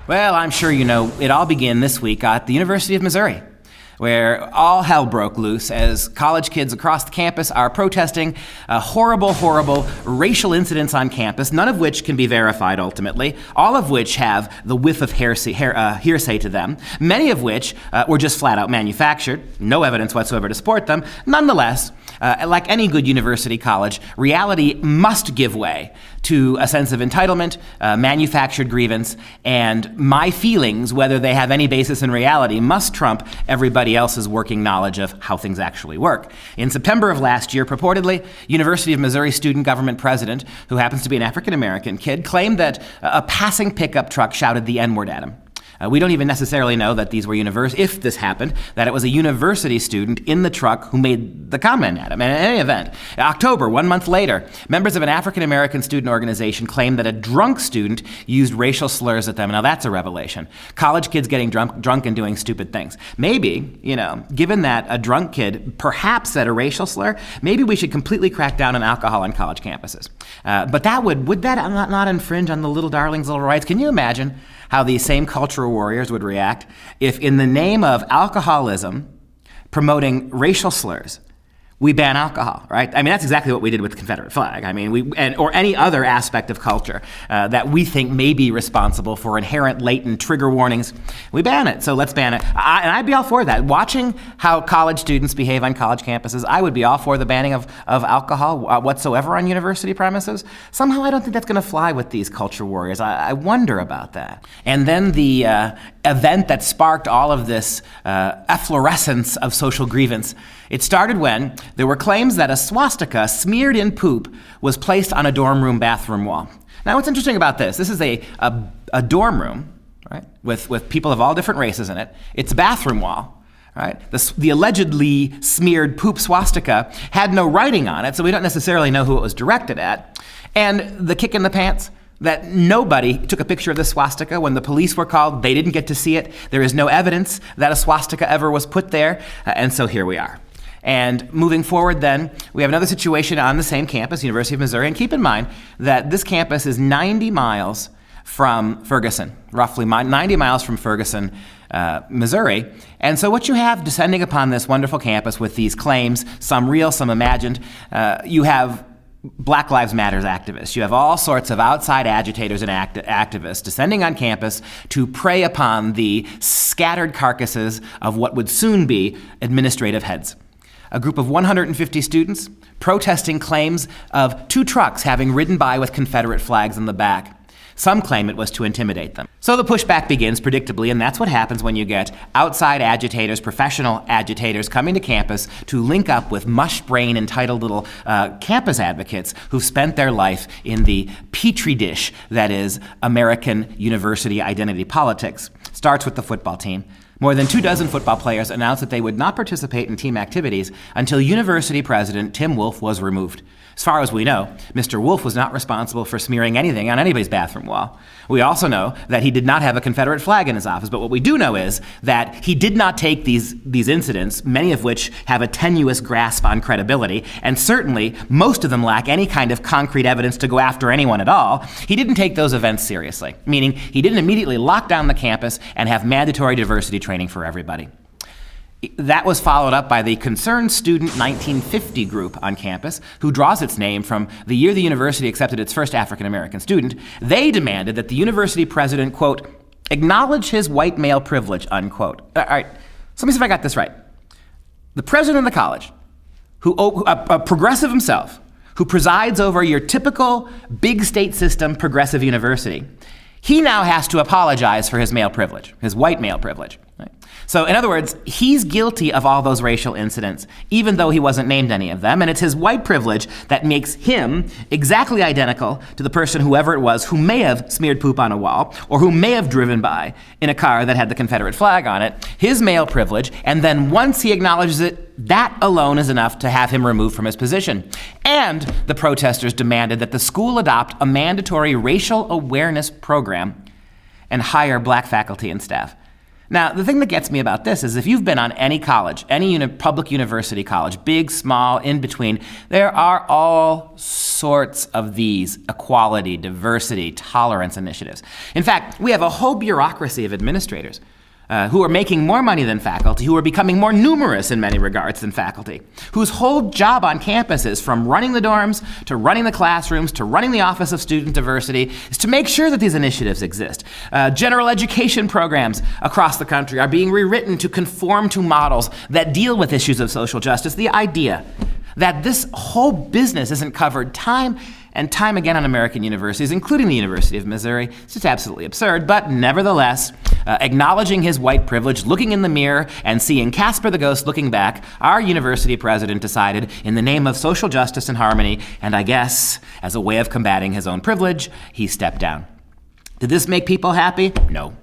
Well, I'm sure you know it all began this week at the University of Missouri, where all hell broke loose as college kids across the campus are protesting horrible racial incidents on campus, none of which can be verified ultimately, all of which have the whiff of hearsay to them, many of which were just flat out manufactured, no evidence whatsoever to support them. Nonetheless, like any good university college, reality must give way to a sense of entitlement, manufactured grievance, and my feelings, whether they have any basis in reality, must trump everybody else's working knowledge of how things actually work. In September of last year, purportedly, University of Missouri student government president, who happens to be an African-American kid, claimed that a passing pickup truck shouted the N-word at him. We don't even necessarily know that these were if this happened, that it was a university student in the truck who made the comment at him. And in any event, in October, 1 month later, members of an African-American student organization claimed that a drunk student used racial slurs at them. Now that's a revelation. College kids getting drunk and doing stupid things. Maybe, given that a drunk kid perhaps said a racial slur, maybe we should completely crack down on alcohol on college campuses. But would that not infringe on the little darling's little rights? Can you imagine how these same cultural warriors would react if, in the name of alcoholism, promoting racial slurs, we ban alcohol, right? I mean, that's exactly what we did with the Confederate flag. I mean, or any other aspect of culture that we think may be responsible for inherent latent trigger warnings. We ban it, so let's ban it. And I'd be all for that. Watching how college students behave on college campuses, I would be all for the banning of alcohol whatsoever on university premises. Somehow I don't think that's going to fly with these culture warriors. I wonder about that. And then the event that sparked all of this efflorescence of social grievance, it started when there were claims that a swastika smeared in poop was placed on a dorm room bathroom wall. Now, what's interesting about this? This is a dorm room, right, with people of all different races in it. It's a bathroom wall, right? The allegedly smeared poop swastika had no writing on it, so we don't necessarily know who it was directed at. And the kick in the pants, that nobody took a picture of the swastika when the police were called. They didn't get to see it. There is no evidence that a swastika ever was put there, and so here we are. And moving forward then, we have another situation on the same campus, University of Missouri, and keep in mind that this campus is 90 miles from Ferguson, roughly 90 miles from Ferguson, Missouri. And so what you have descending upon this wonderful campus with these claims, some real, some imagined, you have Black Lives Matter activists. You have all sorts of outside agitators and activists descending on campus to prey upon the scattered carcasses of what would soon be administrative heads. A group of 150 students protesting claims of 2 trucks having ridden by with Confederate flags in the back. Some claim it was to intimidate them. So the pushback begins, predictably, and that's what happens when you get outside agitators, professional agitators coming to campus to link up with mush-brain, entitled little campus advocates who've spent their life in the petri dish that is American university identity politics. Starts with the football team. More than 24 football players announced that they would not participate in team activities until university president Tim Wolf was removed. As far as we know, Mr. Wolf was not responsible for smearing anything on anybody's bathroom wall. We also know that he did not have a Confederate flag in his office, but what we do know is that he did not take these incidents, many of which have a tenuous grasp on credibility, and certainly most of them lack any kind of concrete evidence to go after anyone at all. He didn't take those events seriously, meaning he didn't immediately lock down the campus and have mandatory diversity training for everybody. That was followed up by the Concerned Student 1950 group on campus, who draws its name from the year the university accepted its first African-American student. They demanded that the university president, quote, acknowledge his white male privilege, unquote. All right, so let me see if I got this right. The president of the college, a progressive himself, who presides over your typical big state system progressive university, he now has to apologize for his male privilege, his white male privilege. Right? So in other words, he's guilty of all those racial incidents, even though he wasn't named any of them, and it's his white privilege that makes him exactly identical to the person, whoever it was, who may have smeared poop on a wall, or who may have driven by in a car that had the Confederate flag on it, his male privilege, and then once he acknowledges it, that alone is enough to have him removed from his position. And the protesters demanded that the school adopt a mandatory racial awareness program and hire black faculty and staff. Now, the thing that gets me about this is if you've been on any college, any public university college, big, small, in between, there are all sorts of these equality, diversity, tolerance initiatives. In fact, we have a whole bureaucracy of administrators who are making more money than faculty, who are becoming more numerous in many regards than faculty, whose whole job on campus is, from running the dorms to running the classrooms to running the Office of Student Diversity, is to make sure that these initiatives exist. General education programs across the country are being rewritten to conform to models that deal with issues of social justice. The idea that this whole business isn't covered time and time again on American universities, including the University of Missouri, it's just absolutely absurd. But nevertheless, acknowledging his white privilege, looking in the mirror and seeing Casper the Ghost looking back, our university president decided, in the name of social justice and harmony, and I guess as a way of combating his own privilege, he stepped down. Did this make people happy? No.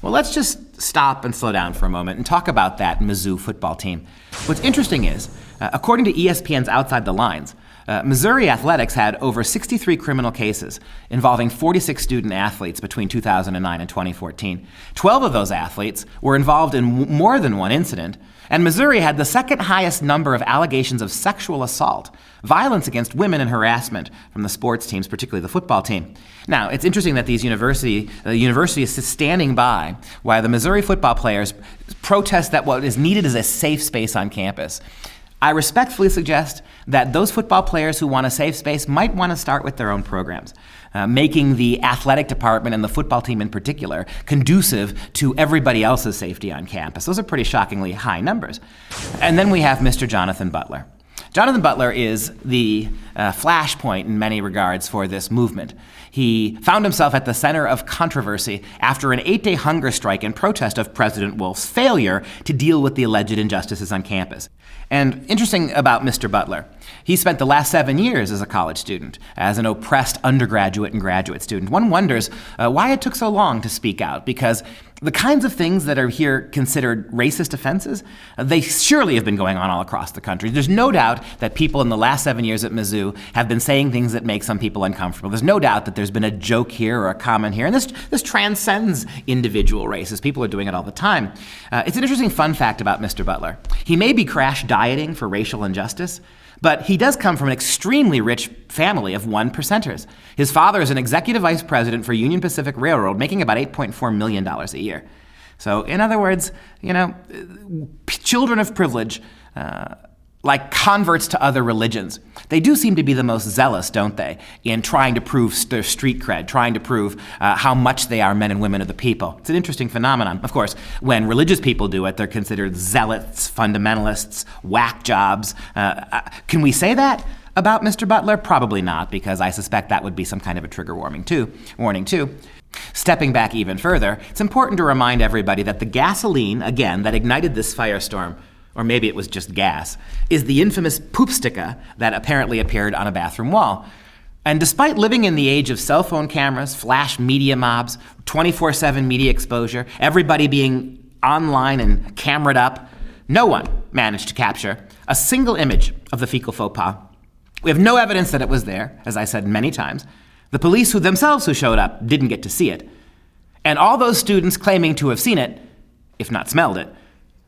Well, let's just stop and slow down for a moment and talk about that Mizzou football team. What's interesting is, according to ESPN's Outside the Lines, Missouri athletics had over 63 criminal cases involving 46 student athletes between 2009 and 2014. 12 of those athletes were involved in more than one incident, and Missouri had the second highest number of allegations of sexual assault, violence against women, and harassment from the sports teams, particularly the football team. Now, it's interesting that the university is standing by while the Missouri football players protest that what is needed is a safe space on campus. I respectfully suggest that those football players who want a safe space might want to start with their own programs, making the athletic department and the football team in particular conducive to everybody else's safety on campus. Those are pretty shockingly high numbers. And then we have Mr. Jonathan Butler. Jonathan Butler is the flashpoint in many regards for this movement. He found himself at the center of controversy after an 8-day hunger strike in protest of President Wolf's failure to deal with the alleged injustices on campus. And interesting about Mr. Butler, he spent the last 7 years as a college student, as an oppressed undergraduate and graduate student. One wonders why it took so long to speak out, because the kinds of things that are here considered racist offenses, they surely have been going on all across the country. There's no doubt that people in the last 7 years at Mizzou have been saying things that make some people uncomfortable. There's no doubt that there's been a joke here or a comment here, and this transcends individual races. People are doing it all the time. It's an interesting fun fact about Mr. Butler. He may be crash dieting for racial injustice, but he does come from an extremely rich family of one percenters. His father is an executive vice president for Union Pacific Railroad, making about $8.4 million a year. So in other words, children of privilege, like converts to other religions, they do seem to be the most zealous, don't they, in trying to prove their street cred, trying to prove how much they are men and women of the people. It's an interesting phenomenon. Of course, when religious people do it, they're considered zealots, fundamentalists, whack jobs. Can we say that about Mr. Butler? Probably not, because I suspect that would be some kind of a trigger warning too. Stepping back even further, it's important to remind everybody that the gasoline, again, that ignited this firestorm, or maybe it was just gas, is the infamous poop sticker that apparently appeared on a bathroom wall. And despite living in the age of cell phone cameras, flash media mobs, 24/7 media exposure, everybody being online and camered up, no one managed to capture a single image of the fecal faux pas. We have no evidence that it was there, as I said many times. The police who showed up didn't get to see it. And all those students claiming to have seen it, if not smelled it,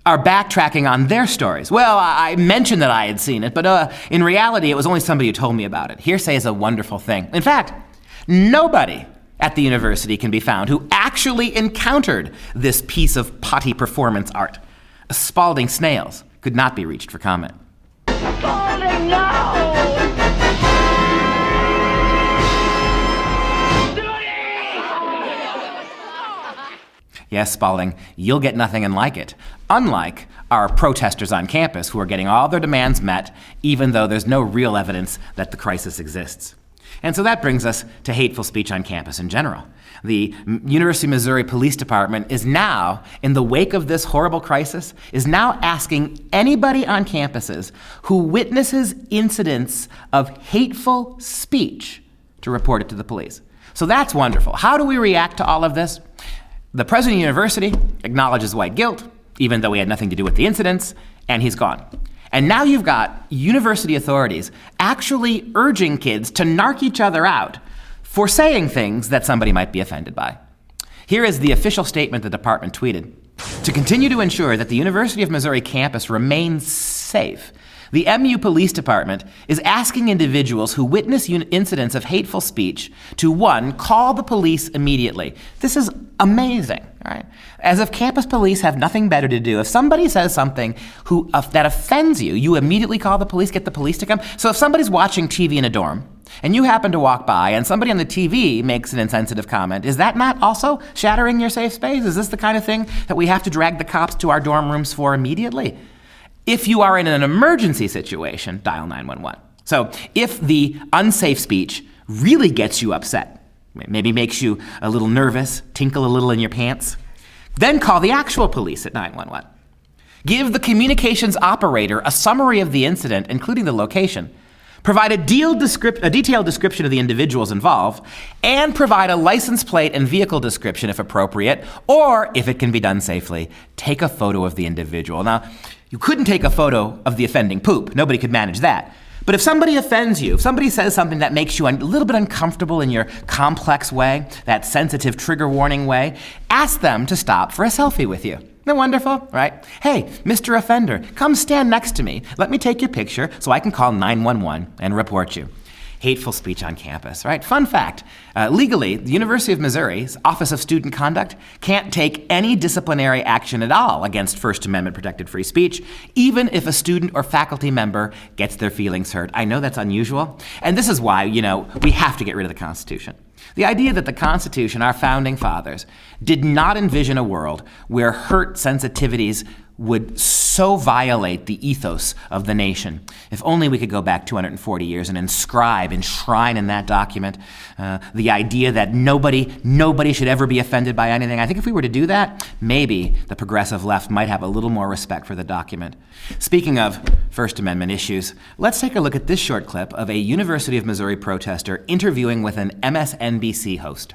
are backtracking on their stories. Well, I mentioned that I had seen it, but in reality, it was only somebody who told me about it. Hearsay is a wonderful thing. In fact, nobody at the university can be found who actually encountered this piece of potty performance art. Spalding snails could not be reached for comment. Spalding, no! Yes, Spalding, you'll get nothing like it. Unlike our protesters on campus who are getting all their demands met, even though there's no real evidence that the crisis exists. And so that brings us to hateful speech on campus in general. The University of Missouri Police Department is now, in the wake of this horrible crisis, is now asking anybody on campuses who witnesses incidents of hateful speech to report it to the police. So that's wonderful. How do we react to all of this? The president of the university acknowledges white guilt, even though he had nothing to do with the incidents, and he's gone. And now you've got university authorities actually urging kids to narc each other out for saying things that somebody might be offended by. Here is the official statement the department tweeted. To continue to ensure that the University of Missouri campus remains safe, the MU Police Department is asking individuals who witness incidents of hateful speech to, 1, call the police immediately. This is amazing, right? As if campus police have nothing better to do. If somebody says something that offends you, you immediately call the police, get the police to come. So if somebody's watching TV in a dorm, and you happen to walk by, and somebody on the TV makes an insensitive comment, is that not also shattering your safe space? Is this the kind of thing that we have to drag the cops to our dorm rooms for immediately? If you are in an emergency situation, dial 911. So if the unsafe speech really gets you upset, maybe makes you a little nervous, tinkle a little in your pants, then call the actual police at 911. Give the communications operator a summary of the incident, including the location. Provide a detailed description of the individuals involved, and provide a license plate and vehicle description if appropriate, or, if it can be done safely, take a photo of the individual. Now, you couldn't take a photo of the offending poop. Nobody could manage that. But if somebody offends you, if somebody says something that makes you a little bit uncomfortable in your complex way, that sensitive trigger warning way, ask them to stop for a selfie with you. Isn't that wonderful, right? Hey, Mr. Offender, come stand next to me. Let me take your picture so I can call 911 and report you. Hateful speech on campus, right? Fun fact, legally, the University of Missouri's Office of Student Conduct can't take any disciplinary action at all against First Amendment protected free speech, even if a student or faculty member gets their feelings hurt. I know that's unusual, and this is why, we have to get rid of the Constitution. The idea that the Constitution, our founding fathers, did not envision a world where hurt sensitivities would so violate the ethos of the nation. If only we could go back 240 years and enshrine in that document the idea that nobody should ever be offended by anything. I think if we were to do that, maybe the progressive left might have a little more respect for the document. Speaking of First Amendment issues, let's take a look at this short clip of a University of Missouri protester interviewing with an MSNBC host.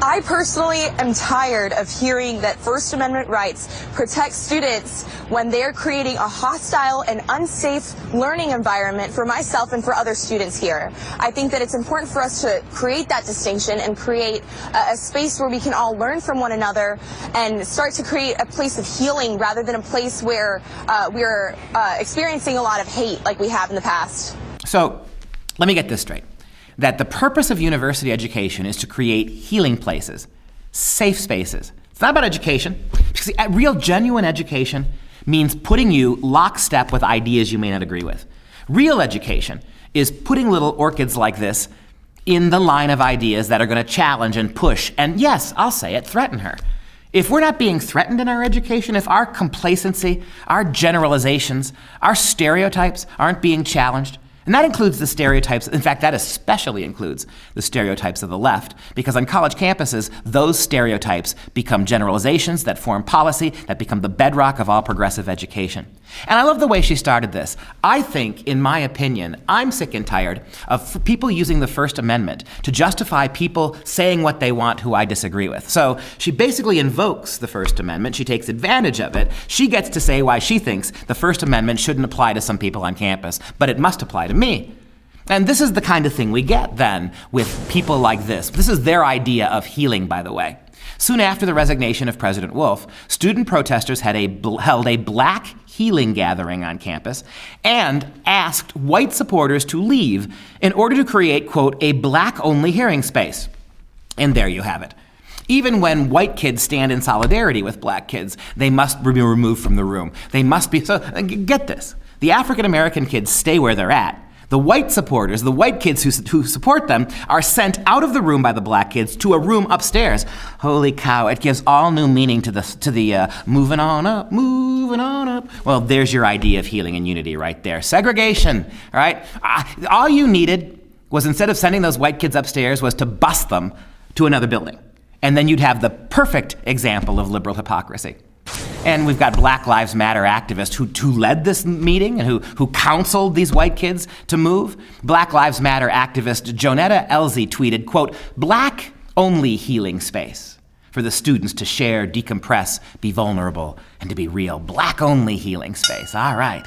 I personally am tired of hearing that First Amendment rights protect students when they're creating a hostile and unsafe learning environment for myself and for other students here. I think that it's important for us to create that distinction and create a space where we can all learn from one another and start to create a place of healing rather than a place where we're experiencing a lot of hate like we have in the past. So, let me get this straight. That the purpose of university education is to create healing places, safe spaces. It's not about education. Because real, genuine education means putting you lockstep with ideas you may not agree with. Real education is putting little orchids like this in the line of ideas that are going to challenge and push, and yes, I'll say it, threaten her. If we're not being threatened in our education, if our complacency, our generalizations, our stereotypes aren't being challenged, and that includes the stereotypes, in fact, that especially includes the stereotypes of the left, because on college campuses, those stereotypes become generalizations that form policy, that become the bedrock of all progressive education. And I love the way she started this. I think, in my opinion, I'm sick and tired of people using the First Amendment to justify people saying what they want who I disagree with. So she basically invokes the First Amendment. She takes advantage of it. She gets to say why she thinks the First Amendment shouldn't apply to some people on campus, but it must apply to me. And this is the kind of thing we get, then, with people like this. This is their idea of healing, by the way. Soon after the resignation of President Wolf, student protesters held a black healing gathering on campus and asked white supporters to leave in order to create, quote, a black-only hearing space. And there you have it. Even when white kids stand in solidarity with black kids, they must be removed from the room. They must be, so get this, the African-American kids stay where they're at. The white supporters, the white kids who support them, are sent out of the room by the black kids to a room upstairs. Holy cow, it gives all new meaning to the moving on up, moving on up. Well, there's your idea of healing and unity right there. Segregation, all right? All you needed was, instead of sending those white kids upstairs, was to bus them to another building. And then you'd have the perfect example of liberal hypocrisy. And we've got Black Lives Matter activists who led this meeting and who counseled these white kids to move. Black Lives Matter activist Jonetta Elzie tweeted, quote, black-only healing space for the students to share, decompress, be vulnerable, and to be real. Black-only healing space. All right.